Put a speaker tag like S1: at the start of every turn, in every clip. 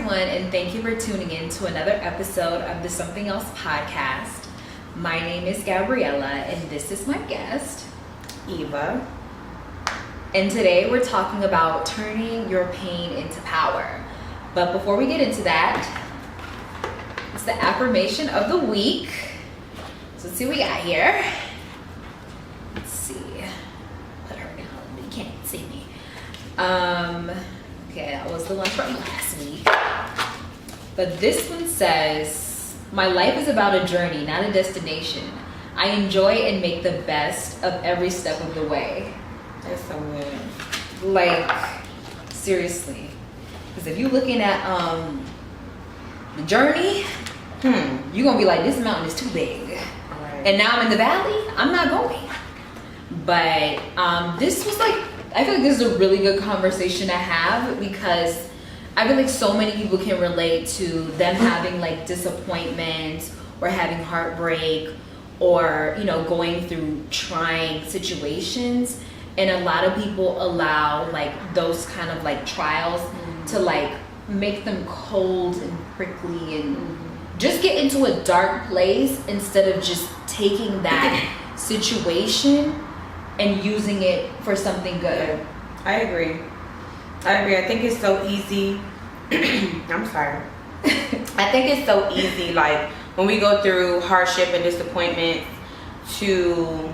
S1: everyone, and thank you for tuning in to another episode of the Something Else podcast. My name is Gabriella, and this is my guest,
S2: Eva.
S1: And today we're talking about turning your pain into power. But before we get into that, it's the affirmation of the week. So let's see what we got here. Let's see. Put her down. You can't see me. Okay, that was the one from last week. But this one says, my life is about a journey, not a destination. I enjoy and make the best of every step of the way.
S2: That's so good.
S1: Like, seriously. Because if you're looking at the journey, you're going to be like, this mountain is too big.
S2: Right.
S1: And now I'm in the valley, I'm not going. But this was like, I feel like this is a really good conversation to have, because I feel like so many people can relate to them having like disappointment or having heartbreak or, you know, going through trying situations. And a lot of people allow like those kind of like trials to like make them cold and prickly and just get into a dark place, instead of just taking that situation and using it for something good.
S2: I agree. I think it's so easy. I'm sorry. I think it's so easy, like when we go through hardship and disappointment, to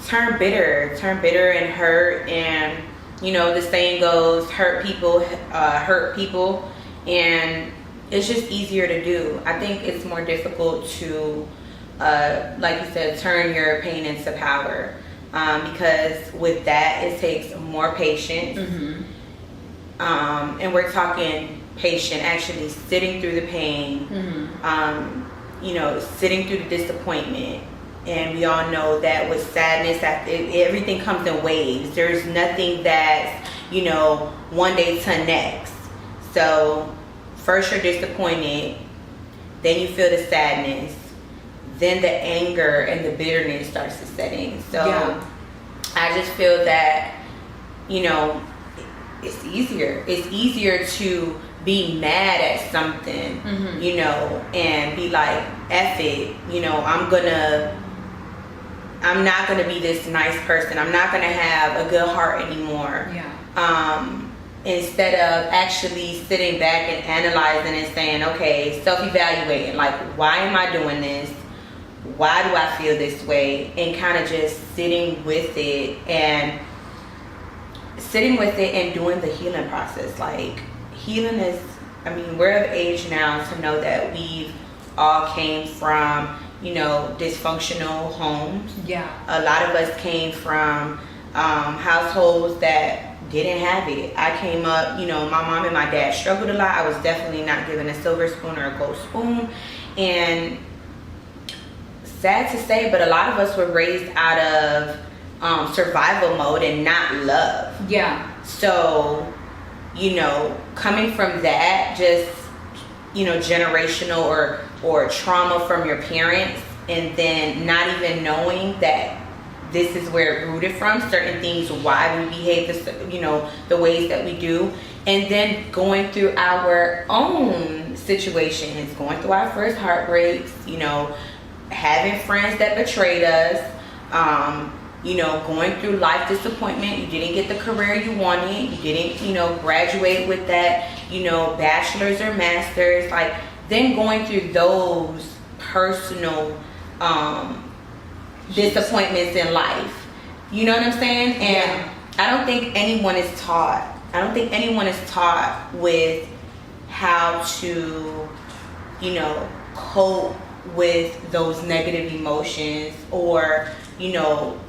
S2: turn bitter and hurt. And you know, the saying goes, hurt people hurt people, and it's just easier to do. I think it's more difficult to like you said, turn your pain into power, because with that it takes more patience. And we're talking patient, actually sitting through the pain, you know, sitting through the disappointment. And we all know that with sadness, everything comes in waves. There's nothing that's, you know, one day to next. So first you're disappointed, then you feel the sadness, then the anger and the bitterness starts to set in. So I just feel that, you know, it's easier to be mad at something, you know, and be like, F it, you know, I'm not gonna be this nice person. I'm not gonna have a good heart anymore. Instead of actually sitting back and analyzing and saying, okay, self-evaluating, like, why am I doing this? Why do I feel this way? And kind of just sitting with it and doing the healing process. Like, healing is, I mean, we're of age now to know that we've all came from, you know, dysfunctional homes. A lot of us came from households that didn't have it. I came up, you know, my mom and my dad struggled a lot. I was definitely not given a silver spoon or a gold spoon. And sad to say, but a lot of us were raised out of survival mode and not love. So, you know, coming from that, just, you know, generational or trauma from your parents, and then not even knowing that this is where it rooted from, certain things, why we behave this, you know, the ways that we do, and then going through our own situations, going through our first heartbreaks, you know, having friends that betrayed us, you know, going through life disappointment. You didn't get the career you wanted. You didn't, you know, graduate with that, you know, bachelor's or master's. Like, then going through those personal disappointments in life. You know what I'm saying? And I don't think anyone is taught. With how to, you know, cope with those negative emotions, or, you know,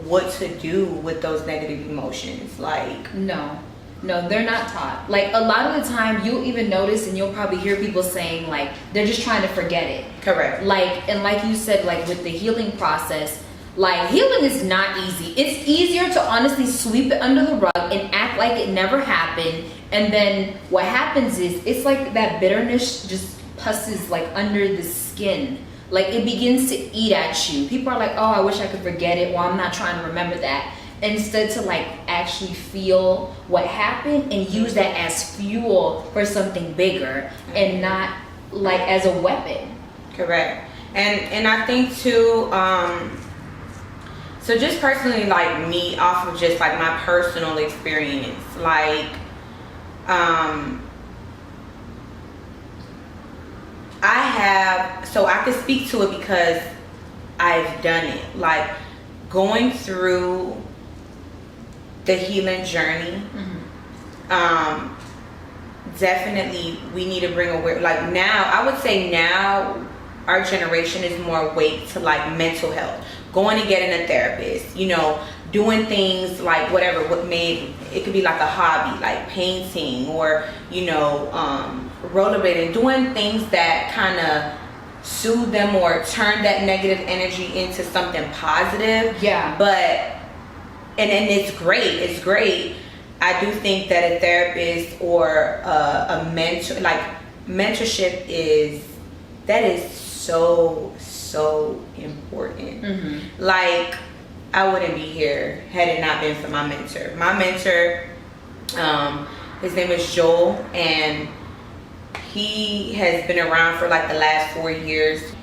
S2: what to do with those negative emotions. Like,
S1: no, they're not taught. Like, a lot of the time you'll even notice, and you'll probably hear people saying like they're just trying to forget it.
S2: Correct.
S1: Like, and like you said, like with the healing process, like, healing is not easy. It's easier to honestly sweep it under the rug and act like it never happened. And then what happens is, it's like that bitterness just pusses like under the skin. Like, it begins to eat at you. People are like, oh, I wish I could forget it. Well, I'm not trying to remember that. instead to like actually feel what happened and use that as fuel for something bigger and not like as a weapon.
S2: Correct. And I think too, so just personally, like me, off of just like my personal experience, like I could speak to it because I've done it. Like going through the healing journey, definitely we need to bring aware. Like now, I would say now our generation is more weight to like mental health, going and getting a therapist, you know, doing things like whatever, it could be like a hobby, like painting or, you know, rollerblading, doing things that kind of soothe them or turn that negative energy into something positive.
S1: Yeah.
S2: But, and it's great. I do think that a therapist or a mentor, like mentorship is so important. Like I wouldn't be here had it not been for my mentor. My mentor, his name is Joel, and he has been around for like the last 4 years.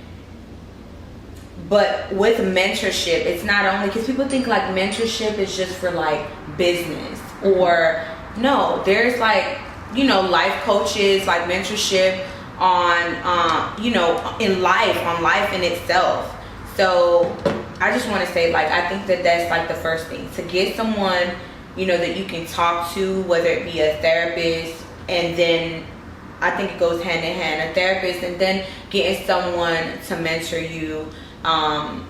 S2: But with mentorship, it's not only, because people think like mentorship is just for like business, or no, there's like, you know, life coaches, like mentorship on you know, on life in itself. So I just want to say, like, I think that that's like the first thing, to get someone, you know, that you can talk to, whether it be a therapist, and then I think it goes hand in hand, a therapist, and then getting someone to mentor you,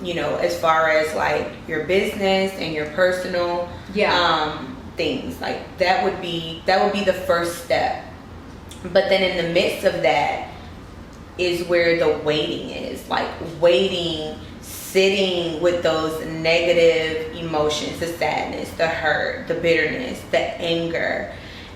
S2: you know, as far as like your business and your personal things. Like that would be the first step. But then in the midst of that is where the waiting is, like waiting, sitting with those negative emotions, the sadness, the hurt, the bitterness, the anger,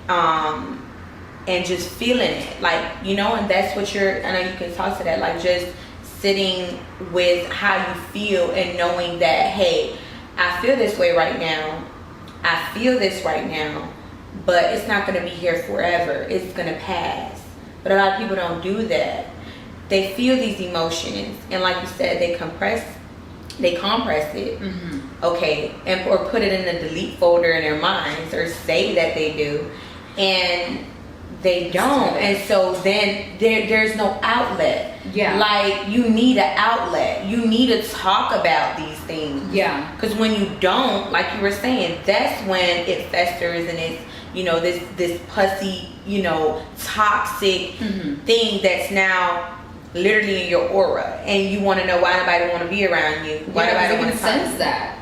S2: and just feeling it, like, you know. And that's what I know you can talk to that, like just sitting with how you feel and knowing that, hey, I feel this way right now, I feel this right now, but it's not going to be here forever, it's going to pass. But a lot of people don't do that. They feel these emotions, and like you said, they compress it, okay, and or put it in the delete folder in their minds, or say that they do, and they don't. And so then there's no outlet. Yeah. Like you need an outlet. You need to talk about these things. Yeah. Because when you don't, like you were saying, that's when it festers, and it's, you know, this pussy, you know, toxic thing that's now literally in your aura, and you want to know why nobody want to be around you. Why nobody want to
S1: sense that.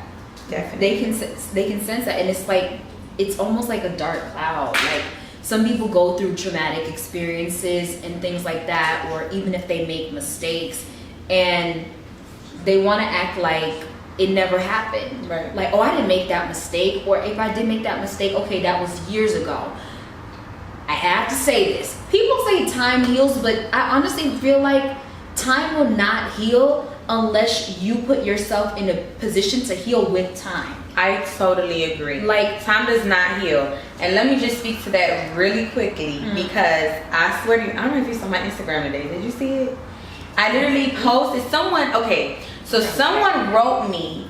S2: Definitely.
S1: They can sense that, and it's like, it's almost like a dark cloud. Like some people go through traumatic experiences and things like that, or even if they make mistakes and they want to act like it never happened. Right. Like, oh, I didn't make that mistake, or if I did make that mistake, okay, that was years ago. I have to say this. People say time heals, but I honestly feel like time will not heal unless you put yourself in a position to heal with time.
S2: I totally agree. Like, time does not heal. And let me just speak to that really quickly, because I swear to you, I don't know if you saw my Instagram today. Did you see it? I literally posted someone someone wrote me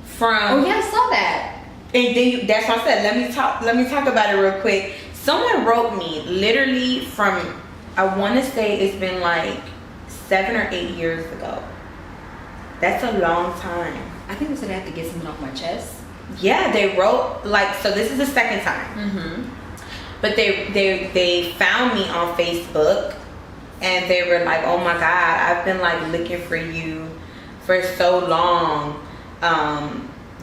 S2: from...
S1: Oh yeah, I saw that.
S2: And then that's what I said. Let me talk about it real quick. Someone wrote me literally from, I want to say it's been like 7 or 8 years ago. That's a long time.
S1: I think they said I have to get something off my chest.
S2: Yeah, they wrote, like, so this is the second time. But they found me on Facebook, and they were like, oh my God, I've been like looking for you for so long.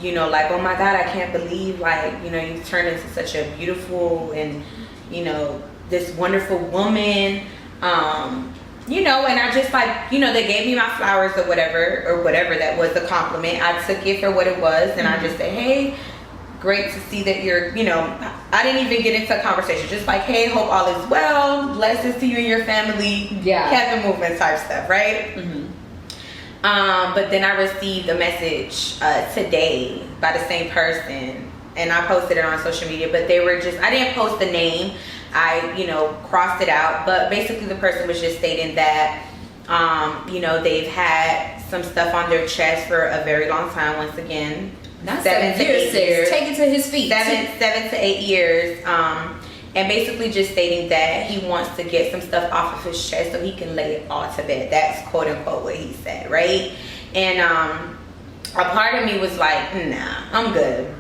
S2: You know, like, oh my God, I can't believe, like, you know, you've turned into such a beautiful and, you know, this wonderful woman. You know, and I just, like, you know, they gave me my flowers or whatever that was a compliment. I took it for what it was, and I just said, hey, great to see that you're, you know, I didn't even get into a conversation. Just like, hey, hope all is well, blessings to you and your family. Yeah. Kept it moving type stuff, right? But then I received a message today by the same person, and I posted it on social media, but they were just, I didn't post the name. I, crossed it out, but basically the person was just stating that, they've had some stuff on their chest for a very long time. Once again,
S1: not 7 to 8 years. Take it to his feet.
S2: 7 to 8 years. And basically just stating that he wants to get some stuff off of his chest so he can lay it all to bed. That's quote unquote what he said, right? And a part of me was like, nah, I'm good.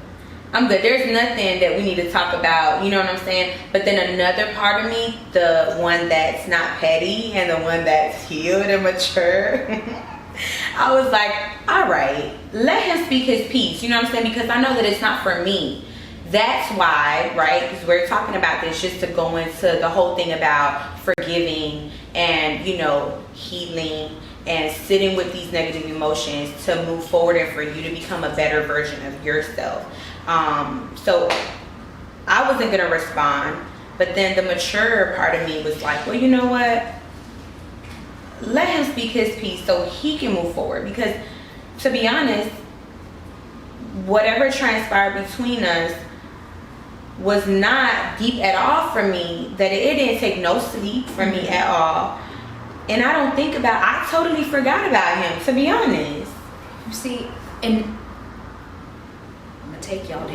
S2: There's nothing that we need to talk about, you know what I'm saying? But then another part of me, the one that's not petty and the one that's healed and mature, I was like, all right, let him speak his piece, you know what I'm saying? Because I know that it's not for me. That's why, right? Because we're talking about this just to go into the whole thing about forgiving and, healing and sitting with these negative emotions to move forward and for you to become a better version of yourself. So I wasn't going to respond, but then the mature part of me was like, well, you know what? Let him speak his piece so he can move forward. Because to be honest, whatever transpired between us was not deep at all for me, that it didn't take no sleep for me at all. And I totally forgot about him, to be honest.
S1: You see, and I'm gonna take y'all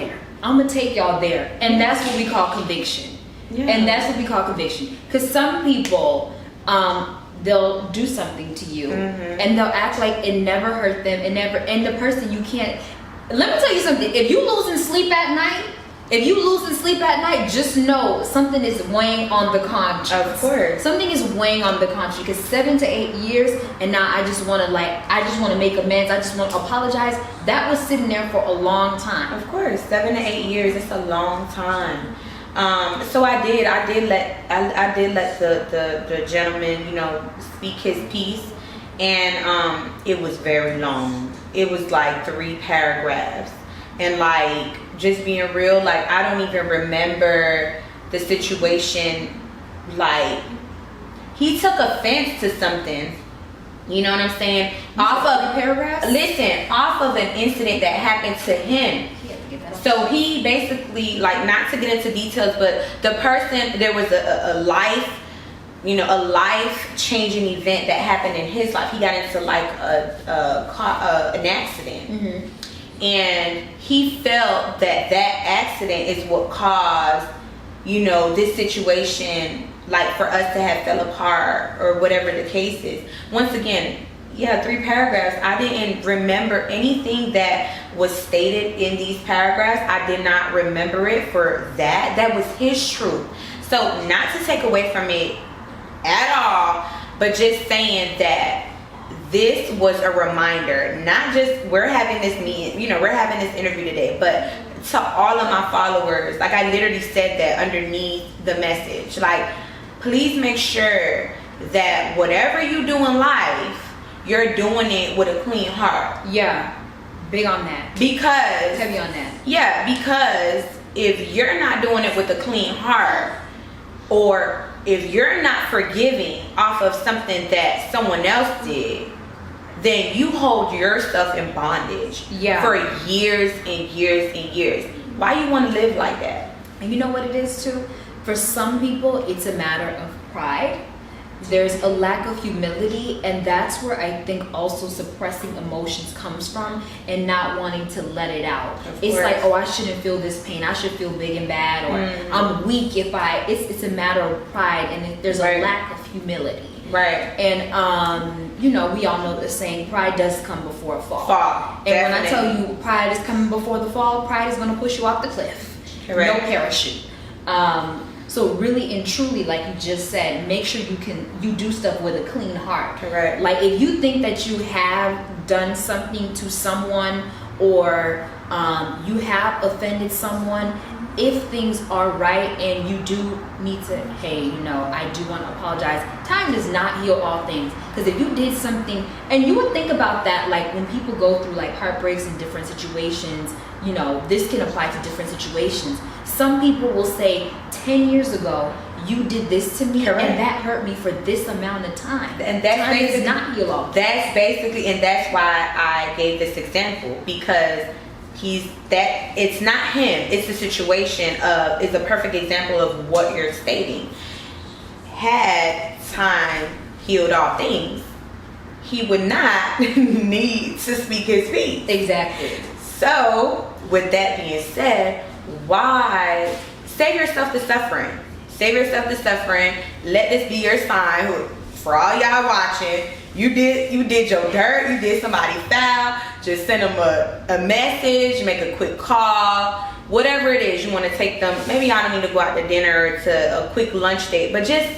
S1: there. And that's what we call conviction. Yeah. And that's what we call conviction. Because some people, they'll do something to you, and they'll act like it never hurt them, and the person you can't. Let me tell you something. If you losing sleep at night, just know something is weighing on the conscience.
S2: Of course.
S1: Something is weighing on the conscience, because 7 to 8 years, and now I just want to make amends. I just want to apologize. That was sitting there for a long time.
S2: Of course, 7 to 8 years. It's a long time. So I did let the gentleman, speak his piece, and it was very long. It was like 3 paragraphs, and just being real, I don't even remember the situation. He took offense to something, you know what I'm saying? Off of an incident that happened to him. So he basically, not to get into details, but the person, there was a life-changing event that happened in his life. He got into an accident. And he felt that accident is what caused, this situation, for us to have fell apart or whatever the case is. Once again, 3 paragraphs. I didn't remember anything that was stated in these paragraphs. I did not remember it for that. That was his truth. So not to take away from it at all, but just saying that this was a reminder, not just we're having this meeting, we're having this interview today, but to all of my followers, I literally said that underneath the message, please make sure that whatever you do in life, you're doing it with a clean heart.
S1: Yeah, big on that.
S2: Because
S1: heavy on that.
S2: Yeah, because if you're not doing it with a clean heart, or if you're not forgiving off of something that someone else did, then you hold yourself in bondage for years and years and years. Why you want to live like that?
S1: And you know what it is too? For some people, it's a matter of pride. There's a lack of humility, and that's where I think also suppressing emotions comes from, and not wanting to let it out. It's like, I shouldn't feel this pain. I should feel big and bad, or I'm weak if it's a matter of pride, and there's a lack of humility.
S2: Right.
S1: And we all know the saying, pride does come before a fall. And
S2: definitely.
S1: When I tell you pride is coming before the fall, pride is going to push you off the cliff. Correct. No parachute. So really and truly, like you just said, make sure you do stuff with a clean heart.
S2: Correct.
S1: If you think that you have done something to someone, or you have offended someone, if things are right and you do need to, hey, you know, I do want to apologize, time does not heal all things. Because if you did something, and you would think about that, like when people go through like heartbreaks in different situations, you know, this can apply to different situations. Some people will say, 10 years ago, you did this to me,
S2: correct,
S1: and that hurt me for this amount of time.
S2: And that's
S1: time
S2: basically
S1: does not heal all.
S2: That's basically, and that's why I gave this example, because it's not him, it's the situation of, it's a perfect example of what you're stating. Had time healed all things, he would not need to speak his piece.
S1: Exactly.
S2: So, with that being said, why save yourself the suffering? Save yourself the suffering. Let this be your sign for all y'all watching. You did your dirt. You did somebody foul. Just send them a message. Make a quick call. Whatever it is you want to take them. Maybe y'all don't need to go out to dinner or to a quick lunch date, but just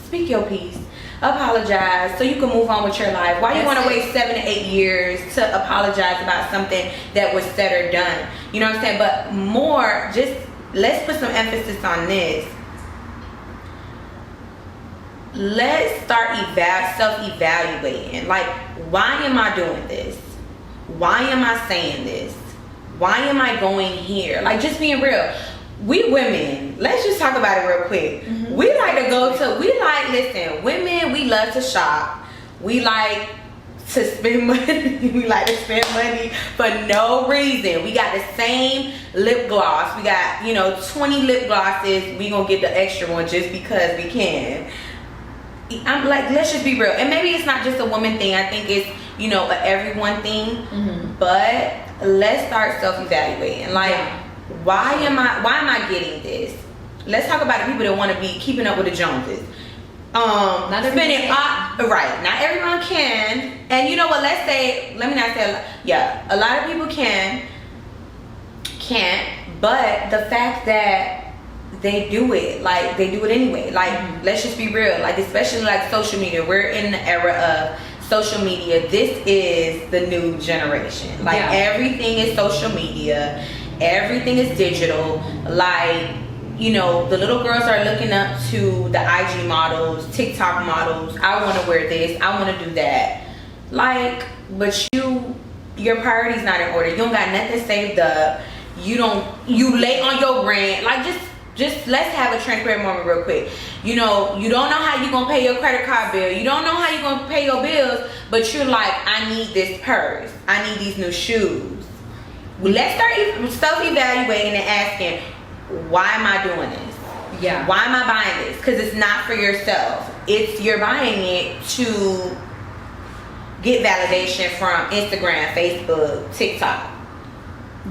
S2: speak your piece. Apologize so you can move on with your life. Why you want to wait 7 to 8 years to apologize about something that was said or done? You know what I'm saying? But more, just let's put some emphasis on this. Let's start self-evaluating. Like, why am I doing this? Why am I saying this? Why am I going here? Like, just being real. We women, let's just talk about it real quick. Mm-hmm. Listen, women, we love to shop. We like to spend money. We like to spend money for no reason. We got the same lip gloss. We got, 20 lip glosses. We gonna get the extra one just because we can. I'm like, let's just be real. And maybe it's not just a woman thing. I think it's, a everyone thing. Mm-hmm. But let's start self-evaluating. Like, why am I getting this? Let's talk about the people that want to be keeping up with the Joneses. Not right. Not everyone can. And you know what? A lot of people can't. But the fact that they do it, like they do it anyway. Like, let's just be real. Like, especially like social media. We're in the era of social media. This is the new generation. Like, everything is social media. Everything is digital. Like, the little girls are looking up to the IG models, TikTok models. I want to wear this. I want to do that. Like, but your priorities not in order. You don't got nothing saved up. You late on your rent. Like, just let's have a transparent moment real quick. You don't know how you're going to pay your credit card bill. You don't know how you're going to pay your bills, but you're like, I need this purse. I need these new shoes. Let's start self-evaluating and asking, why am I doing this? Yeah. Why am I buying this? Because it's not for yourself. You're buying it to get validation from Instagram, Facebook, TikTok.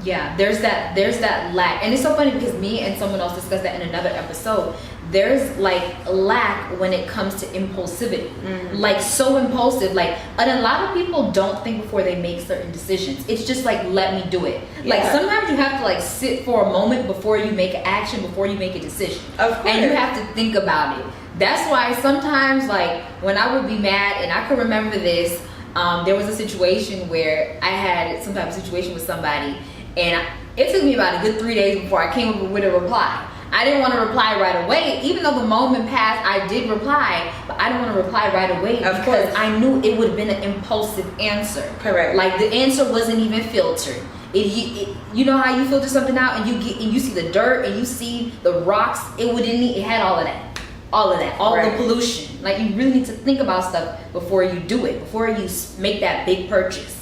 S1: Yeah, there's that lack. And it's so funny because me and someone else discussed that in another episode. There's like lack when it comes to impulsivity. Mm-hmm. Like, so impulsive. Like, and a lot of people don't think before they make certain decisions. It's just like, let me do it. Yeah. Like, sometimes you have to like sit for a moment before you make an action, before you make a decision. Of course. And you have to think about it. That's why sometimes, like, when I would be mad, and I can remember this, there was a situation where I had some type of situation with somebody, and it took me about a good 3 days before I came up with a reply. I didn't want to reply right away, even though the moment passed. I did reply, but I didn't want to reply right away because I knew it would have been an impulsive answer. Correct. Like, the answer wasn't even filtered. You know how you filter something out and you see the dirt and you see the rocks. It had all of that, all the pollution. Like, you really need to think about stuff before you do it, before you make that big purchase.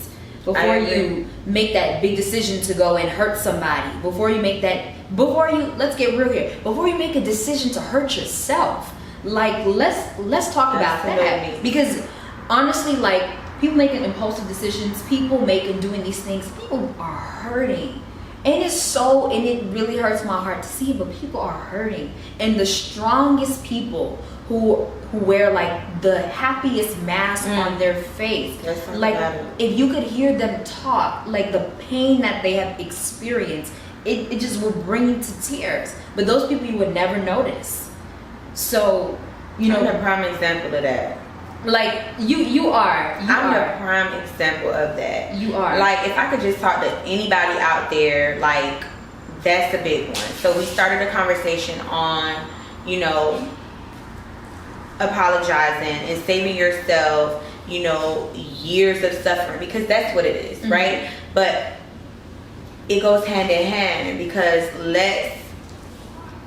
S1: Before you make that big decision to go and hurt somebody, let's get real here, before you make a decision to hurt yourself, like, let's talk about that. Because honestly, like, people making impulsive decisions, people making doing these things, people are hurting. And it really hurts my heart to see, but people are hurting. And the strongest people who wear like the happiest mask on their face, like, if you could hear them talk, like the pain that they have experienced, it just will bring you to tears. But those people you would never notice. So,
S2: I'm a prime example of that.
S1: Like, you are.
S2: I'm the prime example of that.
S1: You are.
S2: Like, if I could just talk to anybody out there, like, That's the big one. So we started a conversation on, you know, apologizing and saving yourself, you know, years of suffering, because that's what it is, right? But it goes hand in hand, because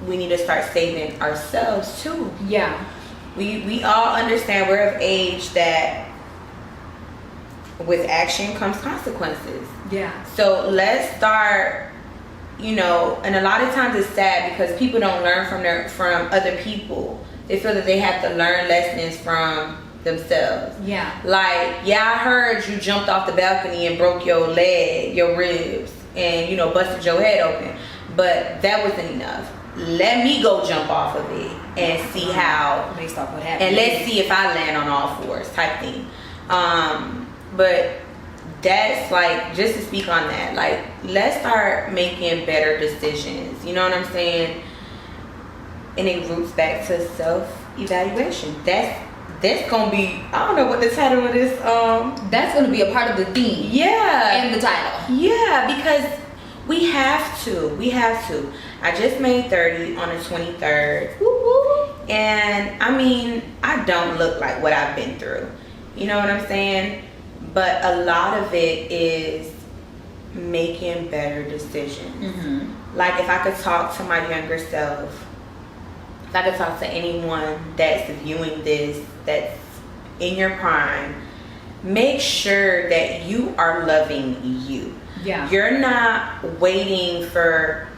S2: we need to start saving ourselves too.
S1: Yeah.
S2: We all understand, we're of age that with action comes consequences.
S1: Yeah.
S2: So let's start, you know, and a lot of times it's sad because people don't learn from other people. They feel that they have to learn lessons from themselves.
S1: Yeah.
S2: Like, yeah, I heard you jumped off the balcony and broke your leg, your ribs, and, you know, busted your head open. But that wasn't enough. Let me go jump off of it and see how,
S1: based off what happened,
S2: and let's see if I land on all fours type thing. But that's like, just to speak on that, like, let's start making better decisions. You know what I'm saying? And it roots back to self-evaluation. That's gonna be, I don't know what the title of this,
S1: that's gonna be a part of the theme.
S2: Yeah.
S1: And the title.
S2: Yeah, because we have to. I just made 30 on the 23rd.
S1: Woo-hoo.
S2: And I mean, I don't look like what I've been through. You know what I'm saying? But a lot of it is making better decisions. Like, if I could talk to my younger self, if I could talk to anyone that's viewing this, that's in your prime, make sure that you are loving you.
S1: Yeah.
S2: You're not waiting for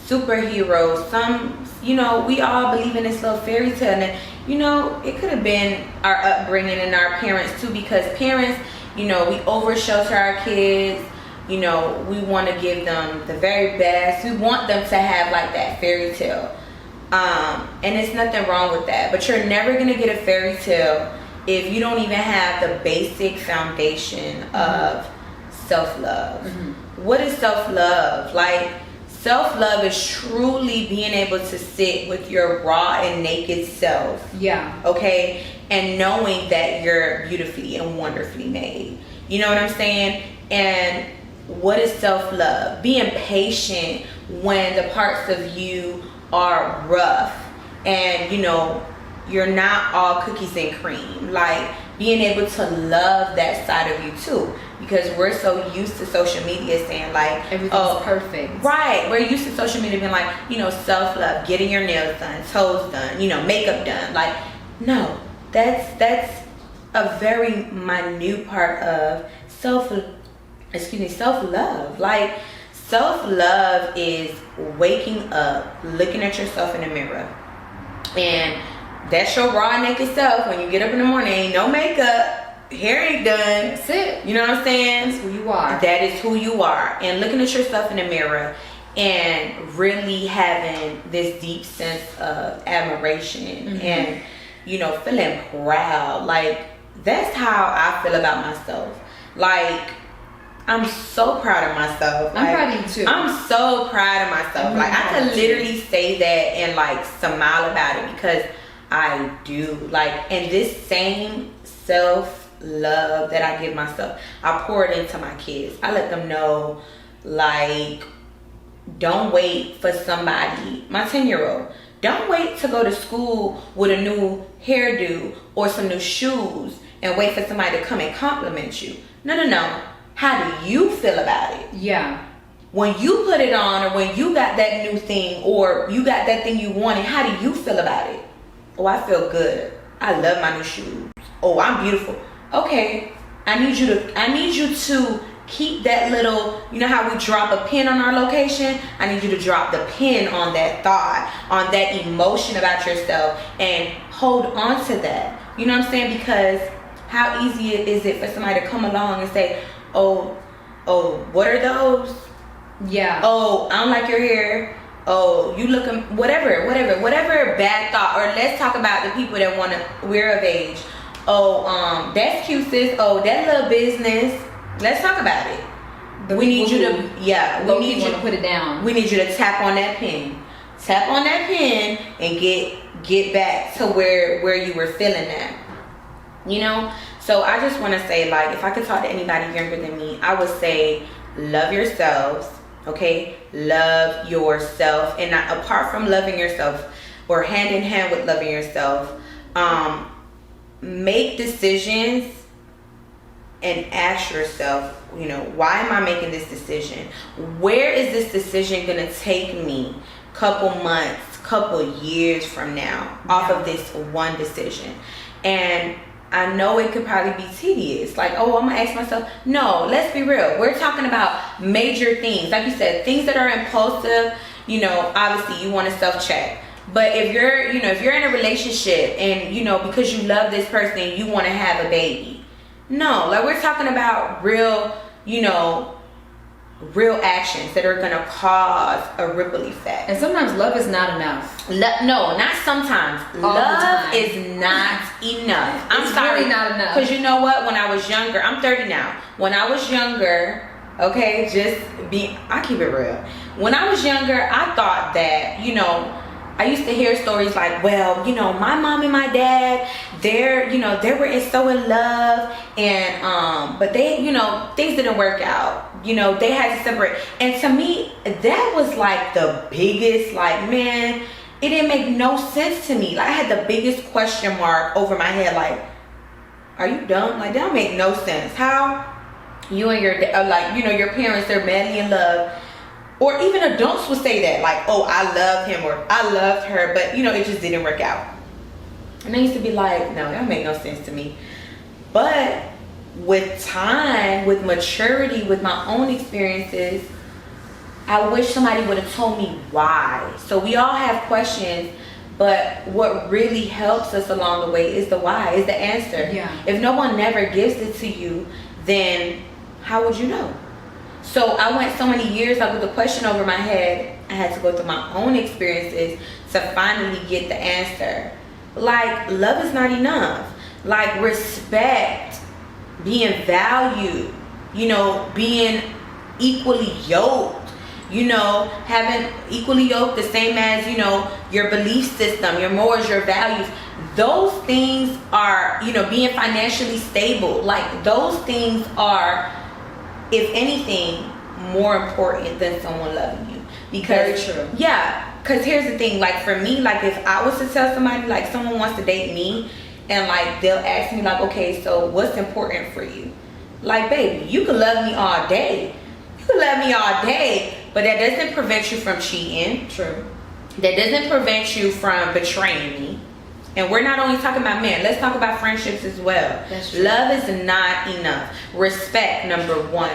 S2: superheroes. Some, you know, we all believe in this little fairy tale, and, you know, it could have been our upbringing and our parents too, because parents, you know, we over shelter our kids. You know, we want to give them the very best. We want them to have like that fairy tale. And it's nothing wrong with that, but you're never going to get a fairy tale if you don't even have the basic foundation of self-love. What is self-love? Like, self-love is truly being able to sit with your raw and naked self.
S1: Yeah.
S2: Okay? And knowing that you're beautifully and wonderfully made. You know what I'm saying? And what is self-love? Being patient when the parts of you are rough and, you know, you're not all cookies and cream. Like, being able to love that side of you too, because we're so used to social media saying like
S1: everything's perfect.
S2: Right. We're used to social media being like, you know, self-love, getting your nails done, toes done, you know, makeup done. Like, no, that's a very minute part of self-love. Like, self-love is waking up, looking at yourself in the mirror, and that's your raw naked self. When you get up in the morning, ain't no makeup, hair ain't done.
S1: That's it.
S2: You know what I'm saying?
S1: That's who you are.
S2: That is who you are. And looking at yourself in the mirror and really having this deep sense of admiration and, you know, feeling proud. Like, that's how I feel about myself. Like, I'm so proud of myself.
S1: I'm
S2: like,
S1: proud of you too.
S2: I'm so proud of myself. Like, I could literally say that and like smile about it, because I do. Like, and this same self-love that I give myself, I pour it into my kids. I let them know, like, don't wait for somebody. My 10-year-old, don't wait to go to school with a new hairdo or some new shoes and wait for somebody to come and compliment you. No. How do you feel about it?
S1: Yeah.
S2: When you put it on, or when you got that new thing, or you got that thing you wanted, how do you feel about it? Oh, I feel good. I love my new shoes. Oh, I'm beautiful. Okay, I need you to keep that little, you know how we drop a pin on our location? I need you to drop the pin on that thought, on that emotion about yourself, and hold on to that. You know what I'm saying? Because how easy is it for somebody to come along and say, oh, what are those?
S1: Yeah.
S2: Oh, I don't like your hair. Oh, you looking, whatever bad thought. Or let's talk about the people that want to, we're of age. Oh, that's cute, sis. Oh, that little business. Let's talk about it. We need you to, we need you to
S1: put it down.
S2: We need you to tap on that pin. Tap on that pin and get back to where you were feeling at. You know? So I just want to say, like, if I could talk to anybody younger than me, I would say, love yourselves, Okay, love yourself, and not, apart from loving yourself, or hand in hand with loving yourself, make decisions and ask yourself, you know, why am I making this decision? Where is this decision gonna take me? Couple months, couple years from now, off of this one decision. And I know it could probably be tedious. Like, oh, I'm gonna ask myself. No, let's be real. We're talking about major things. Like you said, things that are impulsive, you know, obviously you want to self-check. But if you're, you know, if you're in a relationship and, you know, because you love this person, you want to have a baby. No, like we're talking about real, you know, real actions that are gonna cause a ripple effect.
S1: And sometimes love is not enough.
S2: No, not sometimes. Love is not enough. I'm sorry,
S1: really not enough.
S2: Because you know what? When I was younger, I'm 30 now. When I was younger, okay, I keep it real. When I was younger, I thought that, you know, I used to hear stories like, well, you know, my mom and my dad, they were so in love, and but they, you know, things didn't work out. You know, they had to separate. And to me, that was like the biggest, like, man, it didn't make no sense to me. Like, I had the biggest question mark over my head, like, are you dumb? Like, that don't make no sense. How you and your, like, you know, your parents, they're madly in love. Or even adults would say that, like, oh, I love him or I loved her, but, you know, it just didn't work out. And I used to be like, no, that don't make no sense to me. But with time, with maturity, with my own experiences, I wish somebody would have told me why. So we all have questions, but what really helps us along the way is the why, is the answer.
S1: Yeah.
S2: If no one never gives it to you, then how would you know? So I went so many years, like, with the question over my head, I had to go through my own experiences to finally get the answer. Like, love is not enough. Like, respect, being valued, you know, being equally yoked, you know, having equally yoked the same as, you know, your belief system, your morals, your values. Those things are, you know, being financially stable. Like, those things are, if anything, more important than someone loving you. Because,
S1: very true.
S2: Yeah, because here's the thing, like, for me, like, if I was to tell somebody, like, someone wants to date me, and, like, they'll ask me, like, okay, so what's important for you? Like, baby, you can love me all day. You can love me all day, but that doesn't prevent you from cheating.
S1: True.
S2: That doesn't prevent you from betraying me. And we're not only talking about men. Let's talk about friendships as well.
S1: That's true.
S2: Love is not enough. Respect, number one.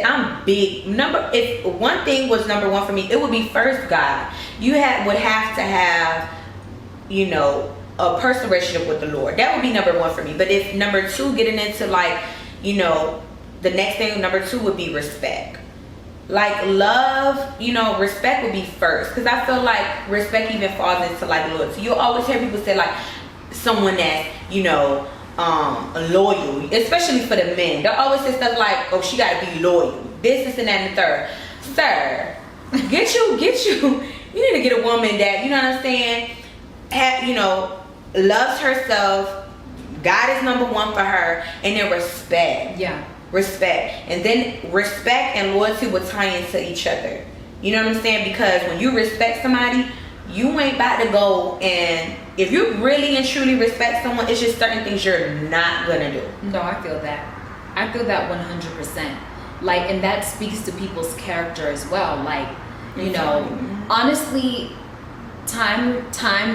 S2: I'm big. If one thing was number one for me, it would be first God. You would have to have, you know, a personal relationship with the Lord. That would be number one for me. But if number two, getting into, like, you know, the next thing, number two would be respect. Like, love, you know, respect would be first. Because I feel like respect even falls into, like, loyalty. You'll always hear people say, like, someone that, you know, loyal, especially for the men. They'll always say stuff like, oh, she got to be loyal. This, and that, and the third. Sir, get you need to get a woman that, you know what I'm saying, you know, loves herself. God is number one for her. And then respect.
S1: Yeah.
S2: Respect. And then respect and loyalty will tie into each other. You know what I'm saying? Because when you respect somebody, you ain't about to go, and if you really and truly respect someone, it's just certain things you're not gonna do.
S1: No, I feel that 100%. Like, and that speaks to people's character as well. Like, you know, honestly, time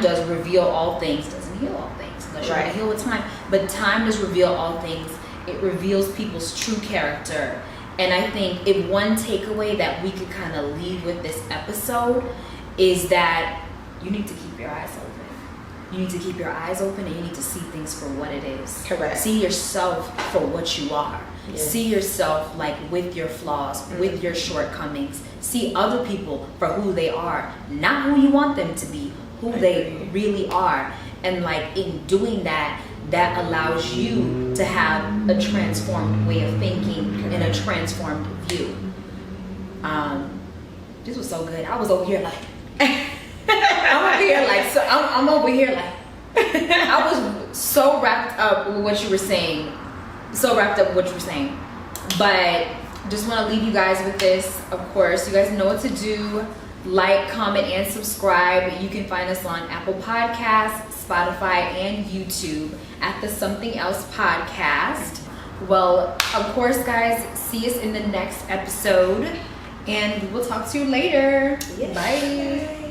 S1: does reveal all things. Doesn't heal all things unless you're gonna heal with time. But time does reveal all things. It reveals people's true character. And I think if one takeaway that we could kind of leave with this episode is that you need to keep your eyes open. You need to keep your eyes open, and you need to see things for what it is.
S2: Correct.
S1: See yourself for what you are. Yes. See yourself, like, with your flaws, with your shortcomings. See other people for who they are, not who you want them to be, who they really are. And, like, in doing that, that allows you to have a transformed way of thinking and a transformed view. This was so good. I was over here like, I'm over here like, I was so wrapped up with what you were saying. But just want to leave you guys with this. Of course, you guys know what to do. Like, comment, and subscribe. You can find us on Apple Podcasts, Spotify, and YouTube at the Something Else Podcast. Well, of course, guys, see us in the next episode, and we'll talk to you later.
S2: Yes.
S1: Bye.